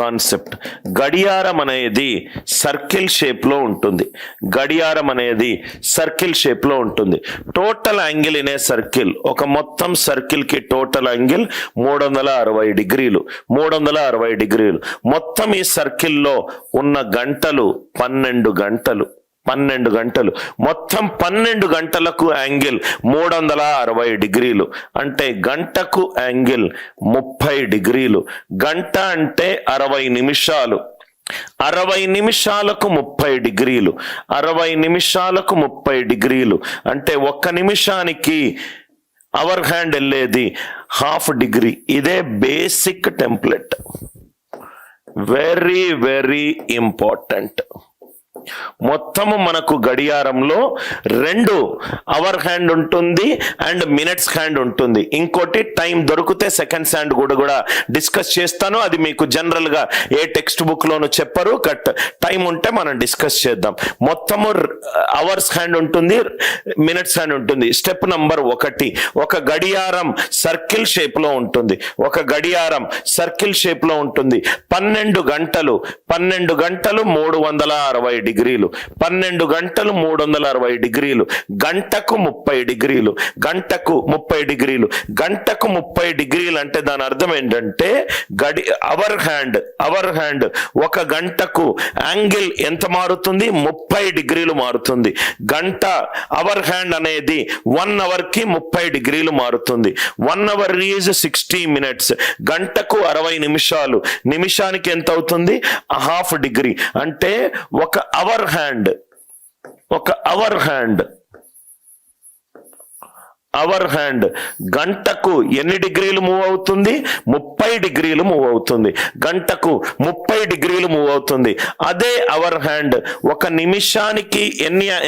Concept. గడియారం అనేది circle షేప్లో ఉంటుంది. గడియారం అనేది సర్కిల్ షేప్లో ఉంటుంది. Total angle in a circle, ఒక మొత్తం సర్కిల్కి టోటల్ యాంగిల్ 360 డిగ్రీలు. 360 డిగ్రీలు. మొత్తం ఈ సర్కిల్లో ఉన్న గంటలు 12 గంటలు. 12 గంటలు. మొత్తం 12 గంటలకు యాంగిల్ 360 డిగ్రీలు. అంటే గంటకు యాంగిల్ 30 డిగ్రీలు. గంట అంటే 60 నిమిషాలు. 60 నిమిషాలకు 30 డిగ్రీలు. 60 నిమిషాలకు 30 డిగ్రీలు. అంటే 1 నిమిషానికి అవర్ హ్యాండ్ వెళ్ళేది 1/2 డిగ్రీ. ఇదే basic template. Very very important. మొత్తము మనకు గడియారంలో 2 అవర్ హ్యాండ్ ఉంటుంది అండ్ మినిట్స్ హ్యాండ్ ఉంటుంది. ఇంకోటి టైం దొరికితే సెకండ్స్ హ్యాండ్ కూడా డిస్కస్ చేస్తాను. అది మీకు జనరల్ గా ఏ టెక్స్ట్ బుక్ లోనూ చెప్పరు. కట్ టైం ఉంటే మనం డిస్కస్ చేద్దాం. మొత్తము అవర్స్ హ్యాండ్ ఉంటుంది, మినిట్స్ హ్యాండ్ ఉంటుంది. స్టెప్ నంబర్ 1, ఒక గడియారం సర్కిల్ షేప్ లో ఉంటుంది. ఒక గడియారం సర్కిల్ షేప్ లో ఉంటుంది. 12 గంటలు. 12 గంటలు 360 డిగ్రీలు. 12 గంటలు 360 డిగ్రీలు. గంటకు 30 డిగ్రీలు. గంటకు 30 డిగ్రీలు. గంటకు 30 డిగ్రీలు అంటే దాని అర్థం ఏంటంటే అవర్ హ్యాండ్ ఒక గంటకు యాంగిల్ ఎంత మారుతుంది? 30 డిగ్రీలు మారుతుంది. గంట అవర్ హ్యాండ్ అనేది 1 అవర్ కి 30 డిగ్రీలు మారుతుంది. 1 అవర్ ఈజ్ 60 మినిట్స్. గంటకు 60 నిమిషాలు. నిమిషానికి ఎంత అవుతుంది? 1/2 డిగ్రీ. అంటే ఒక అవర్ హ్యాండ్ గంటకు ఎన్ని డిగ్రీలు మూవ్ అవుతుంది? 30 డిగ్రీలు మూవ్ అవుతుంది. గంటకు 30 డిగ్రీలు మూవ్ అవుతుంది. అదే అవర్ హ్యాండ్ ఒక నిమిషానికి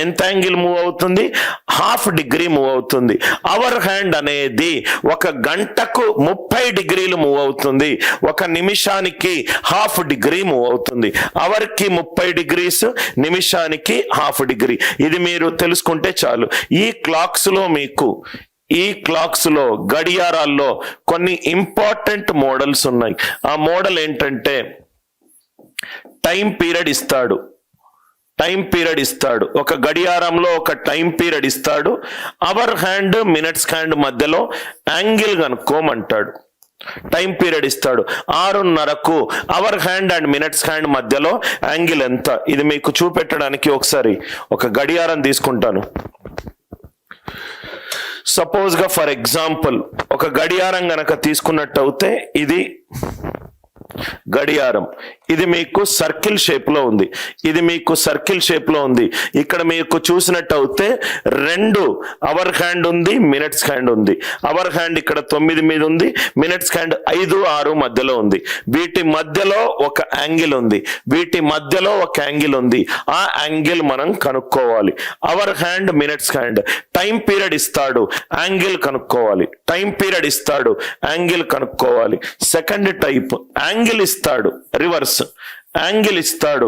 ఎంత యాంగిల్ మూవ్ అవుతుంది? 1/2 డిగ్రీ మూవ్ అవుతుంది. అవర్ హ్యాండ్ అనేది ఒక గంటకు 30 డిగ్రీలు మూవ్ అవుతుంది. ఒక నిమిషానికి 1/2 డిగ్రీ మూవ్ అవుతుంది. అవర్ కి 30 డిగ్రీస్, నిమిషానికి 1/2 డిగ్రీ. ఇది మీరు తెలుసుకుంటే చాలు. ఈ క్లాక్స్ లో గడియారాల్లో కొన్ని ఇంపార్టెంట్ మోడల్స్ ఉన్నాయి. ఆ మోడల్ ఏంటంటే టైం పీరియడ్ ఇస్తాడు. ఒక గడియారంలో ఒక టైం పీరియడ్ ఇస్తాడు. అవర్ హ్యాండ్ మినిట్స్ హ్యాండ్ మధ్యలో యాంగిల్ కనుక్కోమంటాడు. టైం పీరియడ్ ఇస్తాడు. 6:30కు hour hand and minutes hand మధ్యలో యాంగిల్ ఎంత? ఇది మీకు చూపెట్టడానికి ఒకసారి ఒక గడియారం తీసుకుంటాను. సపోజ్ గా ఫర్ ఎగ్జాంపుల్ ఒక గడియారం గనక తీసుకున్నట్టు అయితే ఇది గడియారం. ఇది మీకు సర్కిల్ షేప్ లో ఉంది. ఇక్కడ మీకు చూసినట్టు అయితే 2 అవర్ హ్యాండ్ ఉంది, మినిట్స్ హ్యాండ్ ఉంది. అవర్ హ్యాండ్ ఇక్కడ 9 మీద ఉంది, మినిట్స్ హ్యాండ్ 5, 6 మధ్యలో ఉంది. వీటి మధ్యలో ఒక యాంగిల్ ఉంది. ఆ యాంగిల్ మనం కనుక్కోవాలి. Hour hand, minutes hand. Time period ఇస్తాడు, యాంగిల్ కనుక్కోవాలి. సెకండ్ టైప్ యాంగిల్ ఇస్తాడు, రివర్స్. యాంగిల్ ఇస్తాడు,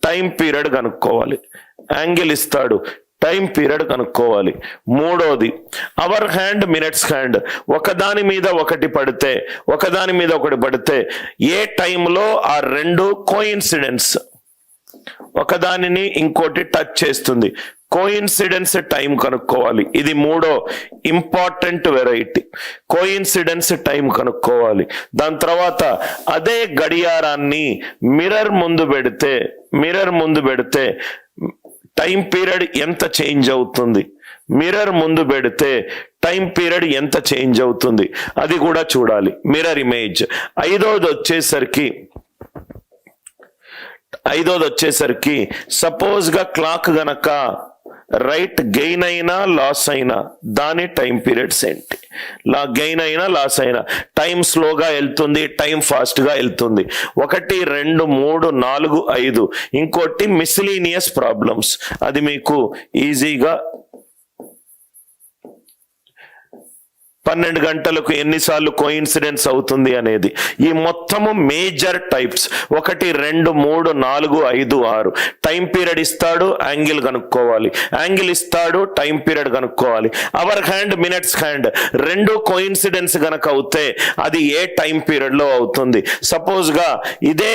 టైం పీరియడ్ కనుక్కోవాలి. మూడోది అవర్ హ్యాండ్, మినిట్స్ హ్యాండ్. ఒకదాని మీద ఒకటి పడితే ఏ టైంలో ఆ 2 కోయిన్సిడెన్స్, ఒకదానిని ఇంకోటి టచ్ చేస్తుంది. కోయిన్సిడెన్స్ టైం కనుక్కోవాలి. ఇది 3వ ఇంపార్టెంట్ వెరైటీ. కోయిన్సిడెన్స్ టైం కనుక్కోవాలి. దాని తర్వాత అదే గడియారాన్ని మిర్రర్ ముందు పెడితే టైం పీరియడ్ ఎంత చేంజ్ అవుతుంది? అది కూడా చూడాలి. Mirror image. ఐదోది వచ్చేసరికి సపోజ్ గా క్లాక్ గనక రైట్ గెయిన్ అయినా లాస్ అయినా దాని టైం పీరియడ్స్ ఏంటి? గెయిన్ అయినా లాస్ అయినా టైం స్లోగా వెళ్తుంది, టైం ఫాస్ట్ గా వెళ్తుంది. 1, 2, 3, 4, 5. ఇంకోటి మిస్లీనియస్ ప్రాబ్లమ్స్. అది మీకు ఈజీగా 12 గంటలకు ఎన్నిసార్లు కోఇన్సిడెన్స్ అవుతుంది అనేది. ఈ మొత్తము మేజర్ టైప్స్ 1 2 3 4 5 6 టైం పీరియడ్ ఇస్తాడు, యాంగిల్ కనుక్కోవాలి, యాంగిల్ ఇస్తాడు, టైం పీరియడ్ కనుక్కోవాలి. అవర్ హ్యాండ్, మినిట్స్ హ్యాండ్ రెండు కోఇన్సిడెన్స్ గనక అవుతే అది ఏ టైం పీరియడ్ లో అవుతుంది. సపోజ్ గా ఇదే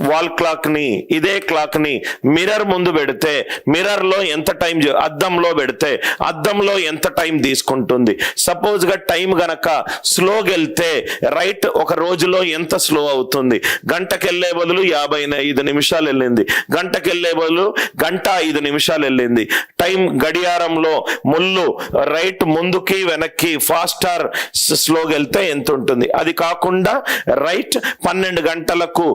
వాల్ క్లాక్ ని, ఇదే క్లాక్ ని మిర్రర్ ముందు పెడితే మిర్రర్ లో ఎంత టైం, అద్దంలో పెడితే అద్దంలో ఎంత టైం తీసుకుంటుంది. సపోజ్ గా టైం గనక స్లోగా వెళ్తే రైట్ ఒక రోజులో ఎంత స్లో అవుతుంది. గంటకెళ్లే బదులు 55 నిమిషాలు వెళ్ళింది, గంటకెళ్లే బదులు 1:05 నిమిషాలు వెళ్ళింది. టైం గడియారంలో ముళ్ళు రైట్ ముందుకి వెనక్కి ఫాస్ట్ ఆర్ స్లోగా వెళ్తే ఎంత ఉంటుంది. అది కాకుండా రైట్ 12 గంటలకు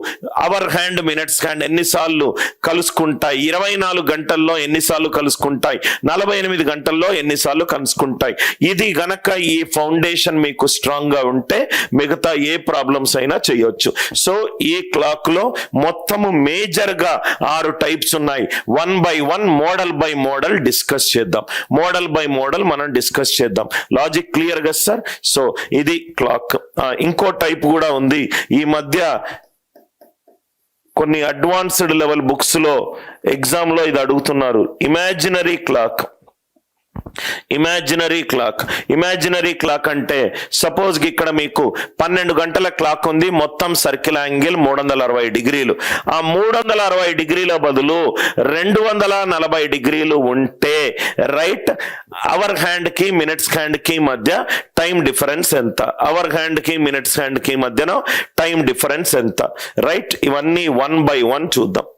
అవర్ హ్యాండ్, మినిట్స్ హ్యాండ్ ఎన్నిసార్లు కలుసుకుంటాయి, 24 గంటల్లో ఎన్నిసార్లు కలుసుకుంటాయి, 48 గంటల్లో ఎన్నిసార్లు కలుసుకుంటాయి. ఇది గనక ఈ ఫౌండేషన్ మీకు స్ట్రాంగ్ గా ఉంటే మిగతా ఏ ప్రాబ్లమ్స్ అయినా చేయొచ్చు. సో ఈ క్లాక్ లో మొత్తము మేజర్ గా 6 టైప్స్ ఉన్నాయి. 1 by 1 model by model discuss చేద్దాం. మోడల్ బై మోడల్ మనం డిస్కస్ చేద్దాం. లాజిక్ క్లియర్ గా సార్? సో ఇది క్లాక్. ఇంకో టైప్ కూడా ఉంది. ఈ మధ్య కొన్ని అడ్వాన్స్డ్ లెవెల్ బుక్స్ లో ఎగ్జామ్ లో ఇది అడుగుతున్నారు. Imaginary clock. Imaginary clock, imaginary clock అంటే సపోజ్ ఇక్కడ మీకు 12 గంటల క్లాక్ ఉంది, మొత్తం సర్కిల్ యాంగిల్ 360 డిగ్రీలు. ఆ 360 డిగ్రీల బదులు 240 డిగ్రీలు ఉంటే రైట్ అవర్ హ్యాండ్ కి మినిట్స్ హ్యాండ్ కి మధ్య టైం డిఫరెన్స్ ఎంత, అవర్ హ్యాండ్ కి మినిట్స్ హ్యాండ్ కి మధ్యన టైం డిఫరెన్స్ ఎంత, రైట్? ఇవన్నీ 1 by 1 చూద్దాం.